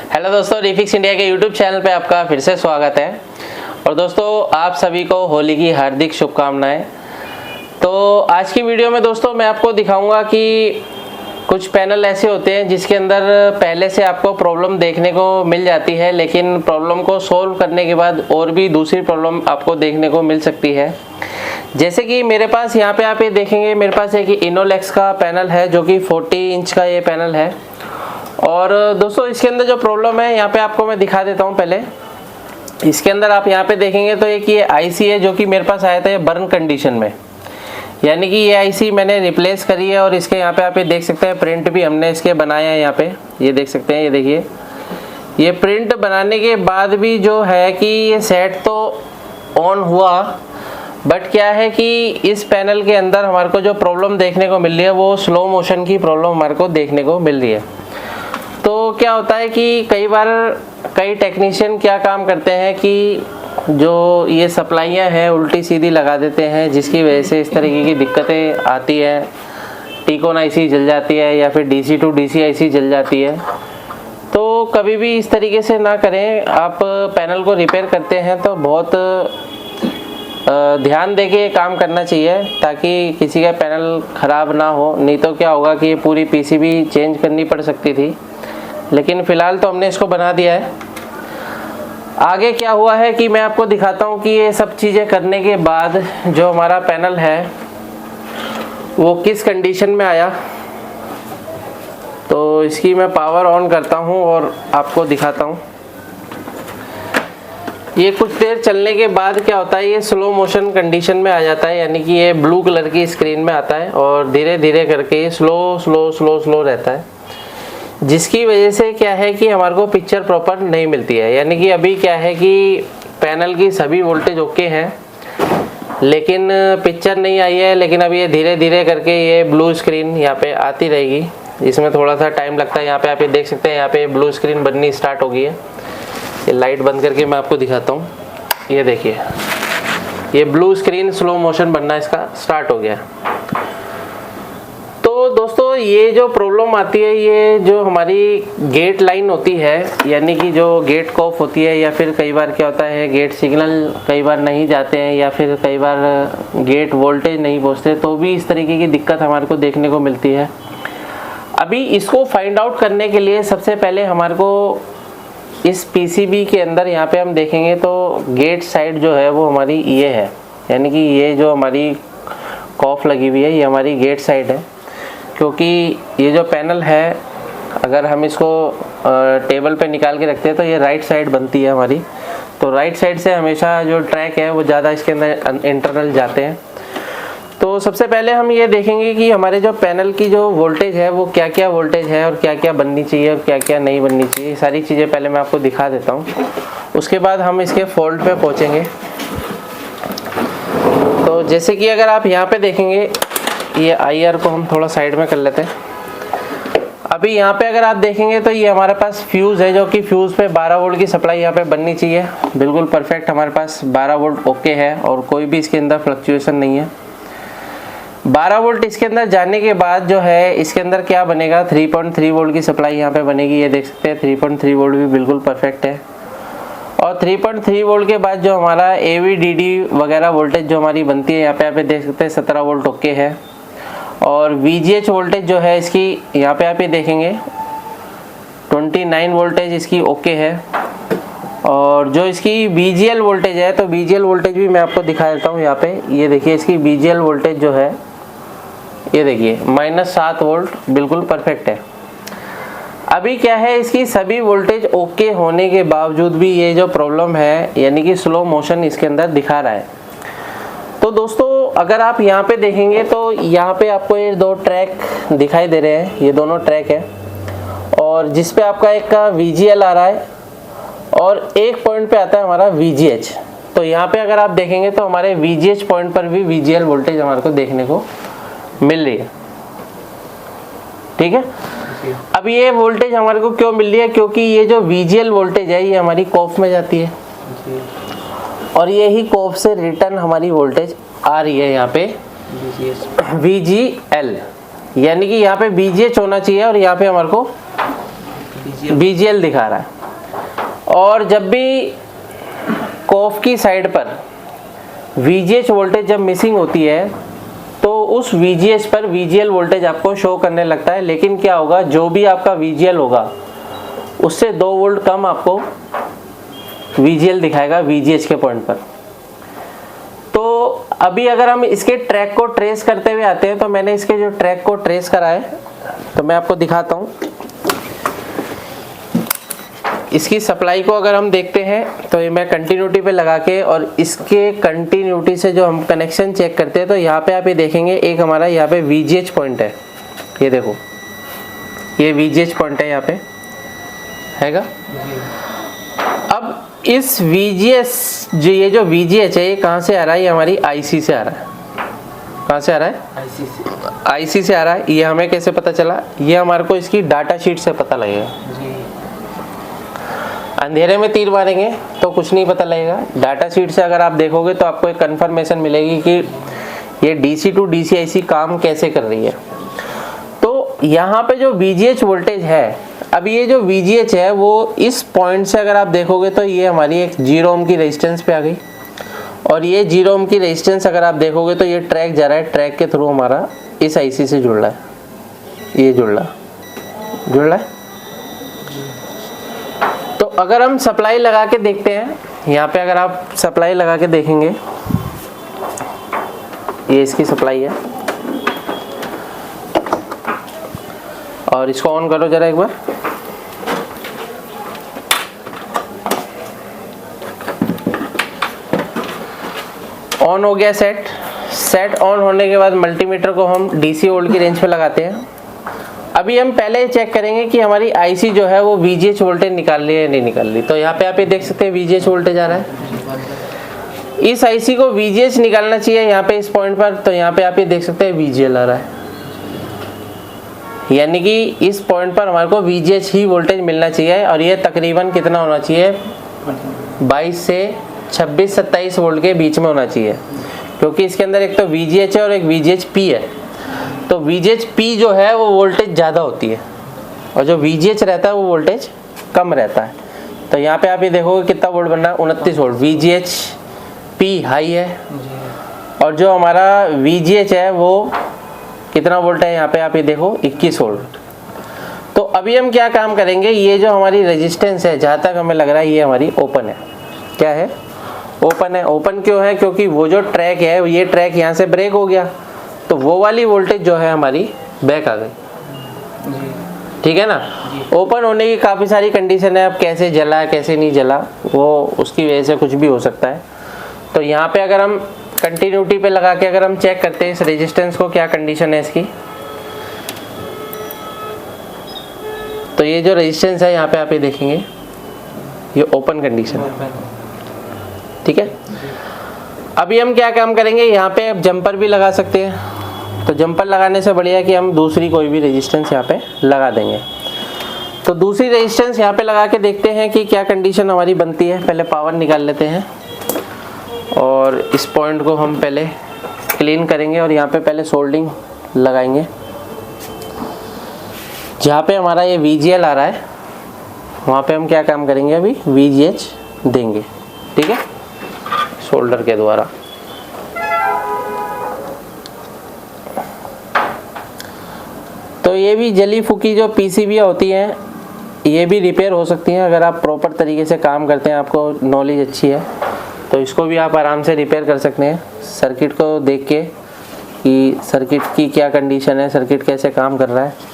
Hello दोस्तों, refix India के YouTube channel पे आपका फिर से स्वागत है। और दोस्तों, आप सभी को होली की हार्दिक शुभकामनाएं। तो आज की वीडियो में दोस्तों मैं आपको दिखाऊंगा कि कुछ पैनल ऐसे होते हैं जिसके अंदर पहले से आपको प्रॉब्लम देखने को मिल जाती है, लेकिन प्रॉब्लम को सोल्व करने के बाद और भी दूसरी प्रॉब्लम आपको देखने को मिल सकती है। जैसे कि मेरे पास यहाँ पे आप ये देखेंगे, मेरे पास एक इनोलेक्स का पैनल है जो कि 40 इंच का ये पैनल है। और दोस्तों इसके अंदर जो प्रॉब्लम है यहाँ पे आपको मैं दिखा देता हूँ। पहले इसके अंदर आप यहाँ पे देखेंगे तो एक ये आईसी है जो कि मेरे पास आया था ये बर्न कंडीशन में, यानी कि ये आईसी मैंने रिप्लेस करी है। और इसके यहाँ पे आप ये देख सकते हैं प्रिंट भी हमने इसके बनाया है। यहाँ पे ये देख सकते हैं, ये देखिए, ये प्रिंट बनाने के बाद भी जो है कि ये सेट तो ऑन हुआ, बट क्या है कि इस पैनल के अंदर हमारे को जो प्रॉब्लम देखने को मिल रही है वो स्लो मोशन की प्रॉब्लम हमारे को देखने को मिल रही है। तो क्या होता है कि कई बार कई टेक्नीशियन क्या काम करते हैं कि जो ये सप्लाइयाँ हैं उल्टी सीधी लगा देते हैं, जिसकी वजह से इस तरीके की दिक्कतें आती है। टीकॉन आईसी जल जाती है या फिर डीसी टू डीसी आईसी जल जाती है। तो कभी भी इस तरीके से ना करें। आप पैनल को रिपेयर करते हैं तो बहुत ध्यान देके काम करना चाहिए ताकि किसी का पैनल ख़राब ना हो। नहीं तो क्या होगा कि ये पूरी पीसीबी चेंज करनी पड़ सकती थी, लेकिन फ़िलहाल तो हमने इसको बना दिया है। आगे क्या हुआ है कि मैं आपको दिखाता हूँ कि ये सब चीज़ें करने के बाद जो हमारा पैनल है वो किस कंडीशन में आया। तो इसकी मैं पावर ऑन करता हूँ और आपको दिखाता हूँ। ये कुछ देर चलने के बाद क्या होता है, ये स्लो मोशन कंडीशन में आ जाता है, यानी कि ये ब्लू कलर की स्क्रीन में आता है और धीरे धीरे करके ये स्लो रहता है, जिसकी वजह से क्या है कि हमारे को पिक्चर प्रॉपर नहीं मिलती है। यानी कि अभी क्या है कि पैनल की सभी वोल्टेज ओके हैं लेकिन पिक्चर नहीं आई है। लेकिन अब ये धीरे धीरे करके ये ब्लू स्क्रीन यहाँ पे आती रहेगी। इसमें थोड़ा सा टाइम लगता है। यहाँ पे आप ये देख सकते हैं, यहाँ पे ब्लू स्क्रीन बननी स्टार्ट हो गई है। ये लाइट बंद करके मैं आपको दिखाता हूँ। ये देखिए, ये ब्लू स्क्रीन स्लो मोशन बनना इसका स्टार्ट हो गया। तो दोस्तों ये जो प्रॉब्लम आती है, ये जो हमारी गेट लाइन होती है, यानी कि जो गेट कॉफ होती है, या फिर कई बार क्या होता है गेट सिग्नल कई बार नहीं जाते हैं, या फिर कई बार गेट वोल्टेज नहीं पहुँचते, तो भी इस तरीके की दिक्कत हमारे को देखने को मिलती है। अभी इसको फाइंड आउट करने के लिए सबसे पहले हमारे को इस पीसीबी के अंदर यहाँ पे हम देखेंगे तो गेट साइड जो है वो हमारी ये है, यानी कि ये जो हमारी कॉफ लगी हुई है ये हमारी गेट साइड है। क्योंकि ये जो पैनल है, अगर हम इसको टेबल पे निकाल के रखते हैं तो ये राइट साइड बनती है हमारी। तो राइट साइड से हमेशा जो ट्रैक है वो ज़्यादा इसके अंदर इंटरनल जाते हैं। तो सबसे पहले हम ये देखेंगे कि हमारे जो पैनल की जो वोल्टेज है वो क्या क्या वोल्टेज है और क्या क्या बननी चाहिए और क्या क्या नहीं बननी चाहिए। ये सारी चीज़ें पहले मैं आपको दिखा देता हूँ, उसके बाद हम इसके फॉल्ट पे पहुँचेंगे। तो जैसे कि अगर आप यहाँ पे देखेंगे, ये आईआर को हम थोड़ा साइड में कर लेते हैं। अभी यहाँ पे अगर आप देखेंगे तो ये हमारे पास फ्यूज़ है, जो कि फ्यूज़ पे 12 वोल्ट की सप्लाई यहाँ पे बननी चाहिए। बिल्कुल परफेक्ट हमारे पास 12 वोल्ट ओके है और कोई भी इसके अंदर फ्लक्चुएशन नहीं है। 12 वोल्ट इसके अंदर जाने के बाद जो है इसके अंदर क्या बनेगा, 3.3 वोल्ट की सप्लाई यहाँ पे बनेगी। ये देख सकते हैं 3.3 वोल्ट भी बिल्कुल परफेक्ट है। और 3.3 वोल्ट के बाद जो हमारा AVDD वगैरह वोल्टेज जो हमारी बनती है, यहाँ पे आप देख सकते हैं 17 वोल्ट ओके है। और VGH वोल्टेज जो है इसकी यहाँ पे आप ये देखेंगे 29 वोल्टेज इसकी ओके है। और जो इसकी BGL वोल्टेज है, तो BGL वोल्टेज भी मैं आपको दिखा देता हूँ। यहाँ पे ये देखिए, इसकी BGL वोल्टेज जो है ये देखिए -7 वोल्ट बिल्कुल परफेक्ट है। अभी क्या है, इसकी सभी वोल्टेज ओके होने के बावजूद भी ये जो प्रॉब्लम है, यानी कि स्लो मोशन इसके अंदर दिखा रहा है। तो दोस्तों अगर आप यहाँ पे देखेंगे तो यहाँ पे आपको ये दो ट्रैक दिखाई दे रहे हैं, ये दोनों ट्रैक है। और जिस पे आपका एक का VGL आ रहा है और एक पॉइंट पे आता है हमारा VGH। तो यहाँ पे अगर आप देखेंगे तो हमारे VGH पॉइंट पर भी VGL वोल्टेज हमारे को देखने को मिल रही है। ठीक है, अब ये वोल्टेज हमारे को क्यों मिल रही है, क्योंकि ये जो VGL वोल्टेज है ये हमारी कॉफ में जाती है और यही कॉफ से रिटर्न हमारी वोल्टेज आ रही है यहाँ पे VGL, यानी कि यहाँ पे VGH होना चाहिए और यहाँ पे हमारे को VGL दिखा रहा है। और जब भी कॉफ की साइड पर VGH वोल्टेज जब मिसिंग होती है तो उस VGH पर VGL वोल्टेज आपको शो करने लगता है, लेकिन क्या होगा, जो भी आपका VGL होगा उससे 2 वोल्ट कम आपको VGL दिखाएगा VGH के पॉइंट पर। तो अभी अगर हम इसके ट्रैक को ट्रेस करते हुए आते हैं, तो मैंने इसके जो ट्रैक को ट्रेस करा है तो मैं आपको दिखाता हूँ। इसकी सप्लाई को अगर हम देखते हैं तो ये मैं कंटिन्यूटी पे लगा के और इसके कंटिन्यूटी से जो हम कनेक्शन चेक करते हैं, तो यहाँ पे आप ये देखेंगे एक हमारा यहाँ पे VGH पॉइंट है, ये देखो ये VGH पॉइंट है यहाँ पे हैगा। अब इस VGS ये जो VGH है ये कहाँ से आ रहा है, ये हमारी IC से आ रहा है। कहाँ से आ रहा है, IC से आ रहा है। ये हमें कैसे पता चला, ये हमारे को इसकी डाटा शीट से पता लगेगा। अंधेरे में तीर मारेंगे तो कुछ नहीं पता लगेगा, डाटा शीट से अगर आप देखोगे तो आपको एक कंफर्मेशन मिलेगी कि ये DC to DC IC काम कैसे कर रही है। तो यहाँ पे जो VGH वोल्टेज है, अब ये जो VGH है वो इस पॉइंट से अगर आप देखोगे तो ये हमारी एक 0 ओम की रेजिस्टेंस पे आ गई, और ये 0 ओम की रेजिस्टेंस अगर आप देखोगे तो ये ट्रैक जा रहा है, ट्रैक के थ्रू हमारा इस IC से जुड़ रहा है, ये जुड़ रहा है। तो अगर हम सप्लाई लगा के देखते हैं, यहाँ पे अगर आप सप्लाई लगा के देखेंगे, ये इसकी सप्लाई है, और इसको ऑन करो जरा एक बार। ऑन हो गया सेट ऑन होने के बाद मल्टीमीटर को हम DC वोल्ट की रेंज पे लगाते हैं। अभी हम पहले चेक करेंगे कि हमारी IC जो है वो VGH वोल्टेज निकाल रही है या नहीं निकाल रही। तो यहाँ पे आप ये देख सकते हैं VGH वोल्टेज आ रहा है, इस IC को VGH निकालना चाहिए यहाँ पे इस पॉइंट पर, तो यहाँ पे आप ये देख सकते हैं VGL आ रहा है, यानी कि इस पॉइंट पर हमारे को VGH ही वोल्टेज मिलना चाहिए। और ये तकरीबन कितना होना चाहिए, 22 से 26-27 वोल्ट के बीच में होना चाहिए, क्योंकि इसके अंदर एक तो VGH है और एक VGH-P है। तो VGH-P जो है वो वोल्टेज ज़्यादा होती है और जो VGH रहता है वो वोल्टेज कम रहता है। तो यहाँ पे आप ये देखोगे कितना वोल्ट बन रहा है, 29 वोल्ट। VGH-P हाई है और जो हमारा VGH है वो कितना वोल्ट है, यहाँ पे आप ये देखो 21 वोल्ट। तो अभी हम क्या काम करेंगे, ये जो हमारी रेजिस्टेंस है जहाँ तक हमें लग रहा है ये हमारी ओपन है। क्या है, ओपन है। ओपन क्यों है, क्योंकि वो जो ट्रैक है ये ट्रैक यहाँ से ब्रेक हो गया, तो वो वाली वोल्टेज जो है हमारी बैक आ गई। ठीक है ना। ओपन होने की काफ़ी सारी कंडीशन है, अब कैसे जला कैसे नहीं जला वो उसकी वजह से कुछ भी हो सकता है। तो यहाँ पे अगर हम कंटिन्यूटी पे लगा के अगर हम चेक करते हैं इस रेजिस्टेंस को, क्या कंडीशन है इसकी, तो ये जो रेजिस्टेंस है यहाँ पे आप ये देखेंगे ये ओपन कंडीशन है। ठीक है। अभी हम क्या काम करेंगे, यहाँ पे अब जंपर भी लगा सकते हैं, तो जंपर लगाने से बढ़िया कि हम दूसरी कोई भी रेजिस्टेंस यहाँ पे लगा देंगे। तो दूसरी रेजिस्टेंस यहाँ पे लगा के देखते हैं कि क्या कंडीशन हमारी बनती है। पहले पावर निकाल लेते हैं और इस पॉइंट को हम पहले क्लीन करेंगे और यहाँ पे पहले सोल्डिंग लगाएंगे। जहाँ पे हमारा ये VGL आ रहा है वहाँ पे हम क्या काम करेंगे, अभी VGH देंगे। ठीक है, सोल्डर के द्वारा। तो ये भी जली फूकी जो PCB होती हैं ये भी रिपेयर हो सकती हैं अगर आप प्रॉपर तरीके से काम करते हैं, आपको नॉलेज अच्छी है तो इसको भी आप आराम से रिपेयर कर सकते हैं। सर्किट को देख के कि सर्किट की क्या कंडीशन है, सर्किट कैसे काम कर रहा है।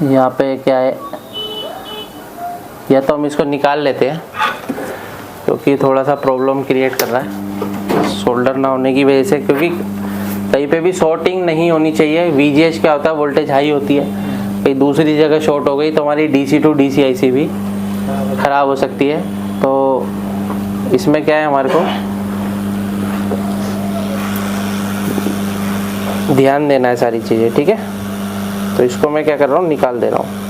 यहाँ पे क्या है, या तो हम इसको निकाल लेते हैं क्योंकि थोड़ा सा प्रॉब्लम क्रिएट कर रहा है सोल्डर ना होने की वजह से, क्योंकि कहीं पे भी शॉर्टिंग नहीं होनी चाहिए। VGH क्या होता है, वोल्टेज हाई होती है, कहीं दूसरी जगह शॉर्ट हो गई तो हमारी DC to DC IC भी ख़राब हो सकती है। तो इसमें क्या है, हमारे को ध्यान देना है सारी चीज़ें। ठीक है, तो इसको मैं क्या कर रहा हूँ, निकाल दे रहा हूँ।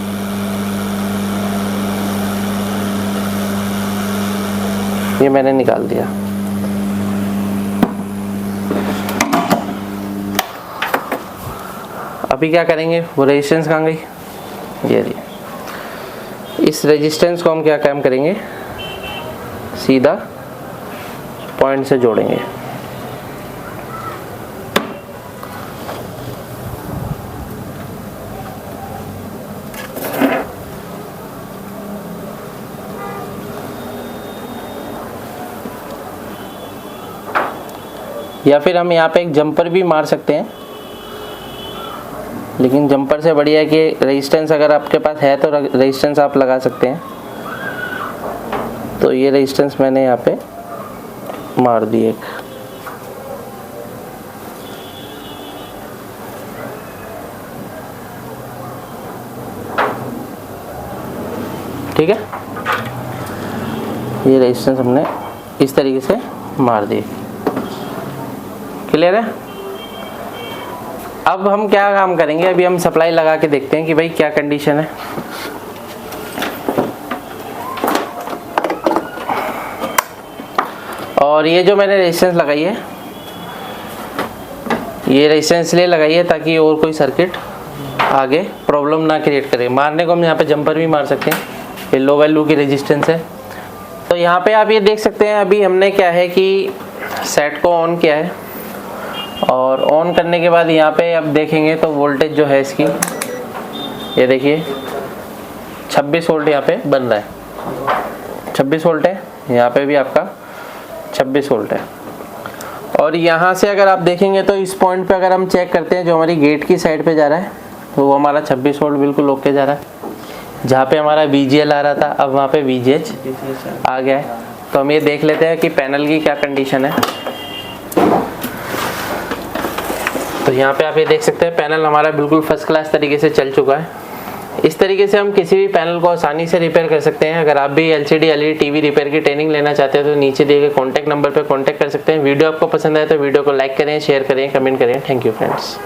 ये मैंने निकाल दिया। अभी क्या करेंगे, वो रेजिस्टेंस कहाँ गई, ये रही। इस रेजिस्टेंस को हम क्या काम करेंगे, सीधा पॉइंट से जोड़ेंगे। या फिर हम यहाँ पे एक जंपर भी मार सकते हैं, लेकिन जंपर से बढ़िया है कि रेजिस्टेंस अगर आपके पास है तो रेजिस्टेंस आप लगा सकते हैं। तो ये रेजिस्टेंस मैंने यहाँ पे मार दी एक। ठीक है, ये रेजिस्टेंस हमने इस तरीके से मार दी। क्लियर है। अब हम क्या काम करेंगे, अभी हम सप्लाई लगा के देखते हैं कि भाई क्या कंडीशन है। और ये जो मैंने रेजिस्टेंस लगाई है, ये रेजिस्टेंस इसलिए लगाई है ताकि और कोई सर्किट आगे प्रॉब्लम ना क्रिएट करे। मारने को हम यहाँ पे जंपर भी मार सकते हैं, ये लो वैल्यू की रेजिस्टेंस है। तो यहाँ पे आप ये देख सकते हैं, अभी हमने क्या है कि सेट को ऑन किया है, और ऑन करने के बाद यहाँ पे अब देखेंगे तो वोल्टेज जो है इसकी, ये देखिए 26 वोल्ट यहाँ पे बन रहा है। 26 वोल्ट है, यहाँ पे भी आपका 26 वोल्ट है। और यहाँ से अगर आप देखेंगे तो इस पॉइंट पे अगर हम चेक करते हैं, जो हमारी गेट की साइड पे जा रहा है, तो वो हमारा 26 वोल्ट बिल्कुल ओके जा रहा है। जहाँ पे हमारा VGL आ रहा था, अब वहाँ पे VGH आ गया है। तो हम ये देख लेते हैं कि पैनल की क्या कंडीशन है। तो यहाँ पे आप ये देख सकते हैं, पैनल हमारा बिल्कुल फर्स्ट क्लास तरीके से चल चुका है। इस तरीके से हम किसी भी पैनल को आसानी से रिपेयर कर सकते हैं। अगर आप भी LCD LED TV रिपेयर की ट्रेनिंग लेना चाहते हैं तो नीचे दिए गए कॉन्टैक्ट नंबर पर कॉन्टैक्ट कर सकते हैं। वीडियो आपको पसंद आए तो वीडियो को लाइक करें, शेयर करें, कमेंट करें। Thank you friends.